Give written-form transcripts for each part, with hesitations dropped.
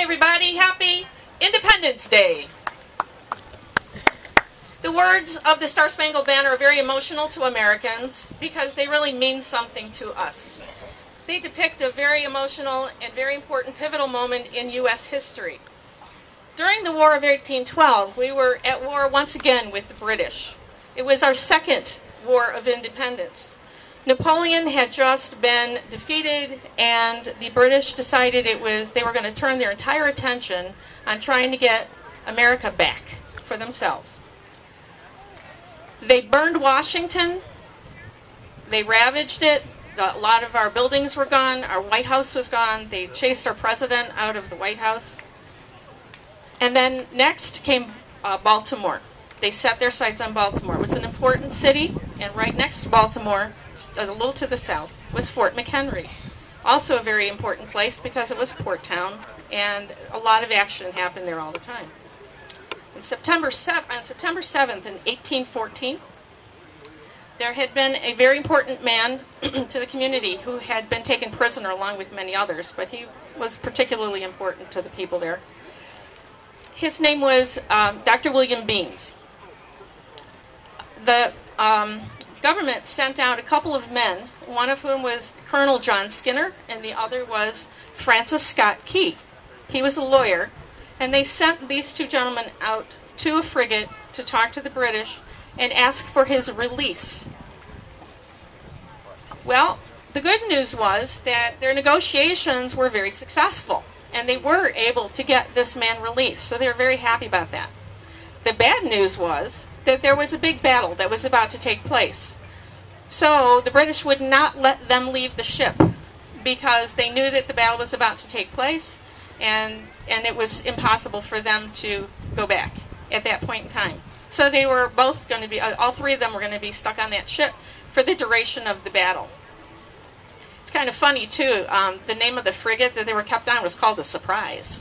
everybody. Happy Independence Day. The words of the Star Spangled Banner are very emotional to Americans because they really mean something to us. They depict a very emotional and very important pivotal moment in U.S. history. During the War of 1812, we were at war once again with the British. It was our second War of Independence. Napoleon had just been defeated, and the British decided they were going to turn their entire attention on trying to get America back for themselves. They burned Washington. They ravaged it. A lot of our buildings were gone. Our White House was gone. They chased our president out of the White House. And then next came Baltimore. They set their sights on Baltimore. It was an important city, and right next to Baltimore, a little to the south, was Fort McHenry. Also a very important place because it was a port town, and a lot of action happened there all the time. On September 7th in 1814, there had been a very important man to the community who had been taken prisoner along with many others, but he was particularly important to the people there. His name was Dr. William Beans. The government sent out a couple of men, one of whom was Colonel John Skinner, and the other was Francis Scott Key. He was a lawyer, and they sent these two gentlemen out to a frigate to talk to the British and ask for his release. Well, the good news was that their negotiations were very successful, and they were able to get this man released, so they were very happy about that. The bad news was that there was a big battle that was about to take place. So the British would not let them leave the ship because they knew that the battle was about to take place, and it was impossible for them to go back at that point in time. So they were both going to be, all three of them were going to be stuck on that ship for the duration of the battle. It's kind of funny too, the name of the frigate that they were kept on was called the Surprise.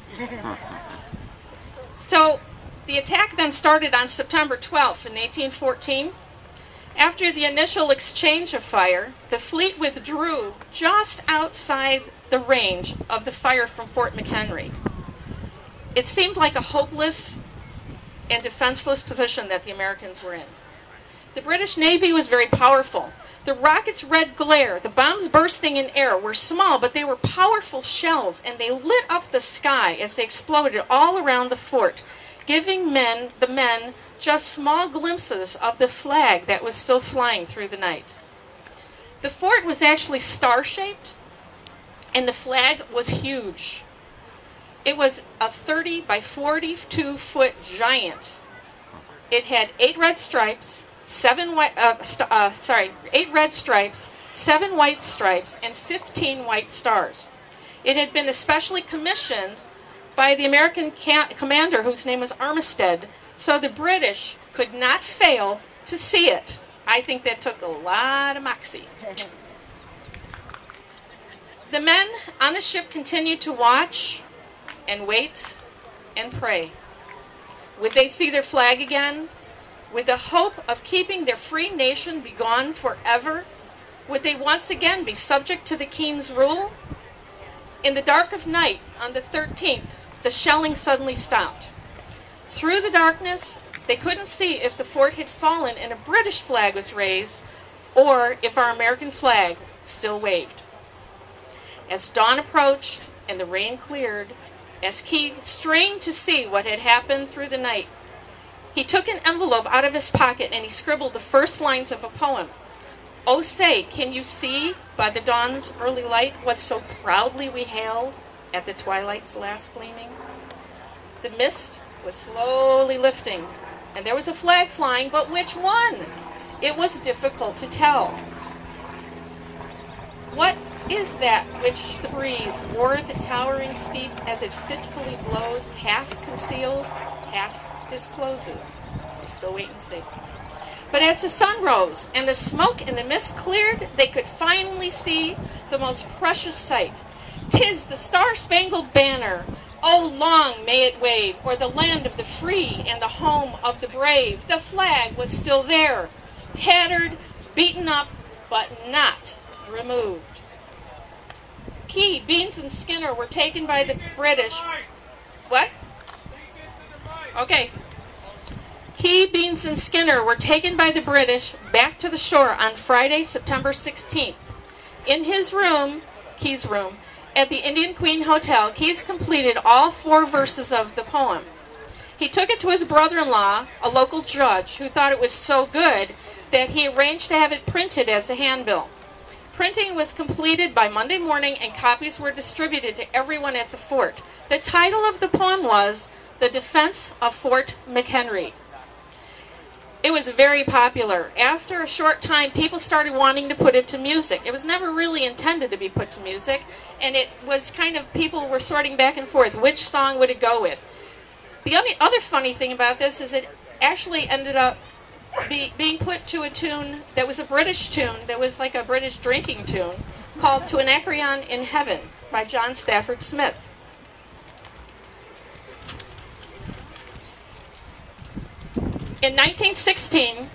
So the attack then started on September 12th in 1814. After the initial exchange of fire, the fleet withdrew just outside the range of the fire from Fort McHenry. It seemed like a hopeless and defenseless position that the Americans were in. The British Navy was very powerful. The rockets' red glare, the bombs bursting in air, were small, but they were powerful shells, and they lit up the sky as they exploded all around the fort, giving the men just small glimpses of the flag that was still flying through the night. The fort was actually star-shaped, and the flag was huge. It was a 30 by 42-foot giant. It had 8 red stripes, 7 white stripes, and 15 white stars. It had been especially commissioned by the American commander whose name was Armistead, so the British could not fail to see it. I think that took a lot of moxie. The men on the ship continued to watch and wait and pray. Would they see their flag again? Would the hope of keeping their free nation be gone forever? Would they once again be subject to the king's rule? In the dark of night, on the 13th, the shelling suddenly stopped. Through the darkness, they couldn't see if the fort had fallen and a British flag was raised, or if our American flag still waved. As dawn approached and the rain cleared, as Key strained to see what had happened through the night, he took an envelope out of his pocket and he scribbled the first lines of a poem. "Oh say, can you see by the dawn's early light what so proudly we hailed at the twilight's last gleaming?" The mist was slowly lifting, and there was a flag flying, but which one? It was difficult to tell. What is that which the breeze o'er the towering steep, as it fitfully blows, half conceals, half discloses? We're still waiting to see. But as the sun rose and the smoke and the mist cleared, they could finally see the most precious sight. "'Tis the Star-Spangled Banner. Oh, long may it wave o'er the land of the free and the home of the brave." The flag was still there, tattered, beaten up, but not removed. Key, Beans, and Skinner were taken by the British What? Okay. Key, Beans, and Skinner were taken by the British back to the shore on Friday, September 16th. In his room, Key's room, at the Indian Queen Hotel, Keyes completed all 4 verses of the poem. He took it to his brother-in-law, a local judge, who thought it was so good that he arranged to have it printed as a handbill. Printing was completed by Monday morning and copies were distributed to everyone at the fort. The title of the poem was The Defense of Fort McHenry. It was very popular. After a short time, people started wanting to put it to music. It was never really intended to be put to music, and it was kind of, people were sorting back and forth. Which song would it go with? The only other funny thing about this is it actually ended up being put to a tune that was a British tune, that was like a British drinking tune, called To an Acreon in Heaven by John Stafford Smith. In 1916,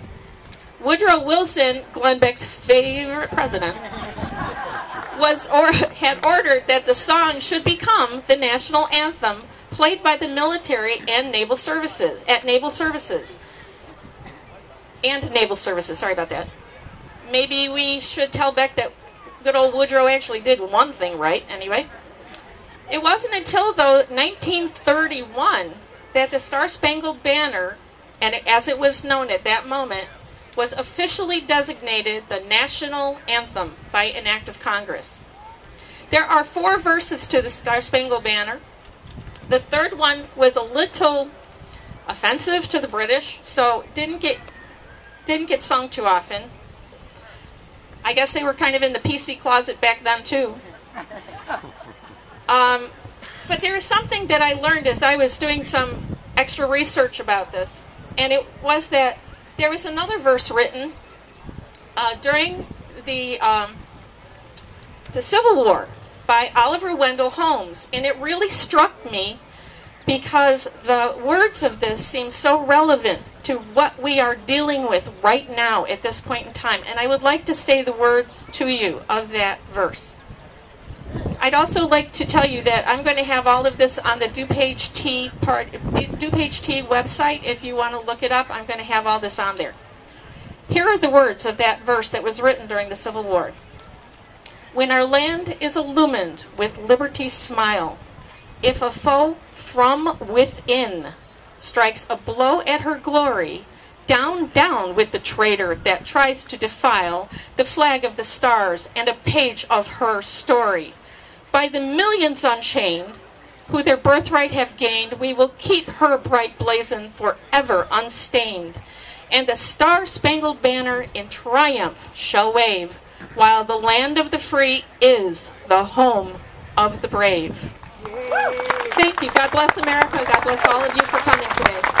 Woodrow Wilson, Glenn Beck's favorite president, had ordered that the song should become the national anthem played by the military and naval services, sorry about that. Maybe we should tell Beck that good old Woodrow actually did one thing right, anyway. It wasn't until, though, 1931 that the Star-Spangled Banner, and as it was known at that moment, was officially designated the national anthem by an act of Congress. There are 4 verses to the Star-Spangled Banner. The third one was a little offensive to the British, so didn't get sung too often. I guess they were kind of in the PC closet back then too. But there was something that I learned as I was doing some extra research about this, and it was that there was another verse written during the Civil War by Oliver Wendell Holmes, and it really struck me because the words of this seem so relevant to what we are dealing with right now at this point in time. And I would like to say the words to you of that verse. I'd also like to tell you that I'm going to have all of this on the DuPage T website. If you want to look it up, I'm going to have all this on there. Here are the words of that verse that was written during the Civil War. When our land is illumined with liberty's smile, if a foe from within strikes a blow at her glory, down, down with the traitor that tries to defile the flag of the stars and a page of her story. By the millions unchained, who their birthright have gained, we will keep her bright blazon forever unstained, and the star-spangled banner in triumph shall wave, while the land of the free is the home of the brave. Thank you. God bless America. God bless all of you for coming today.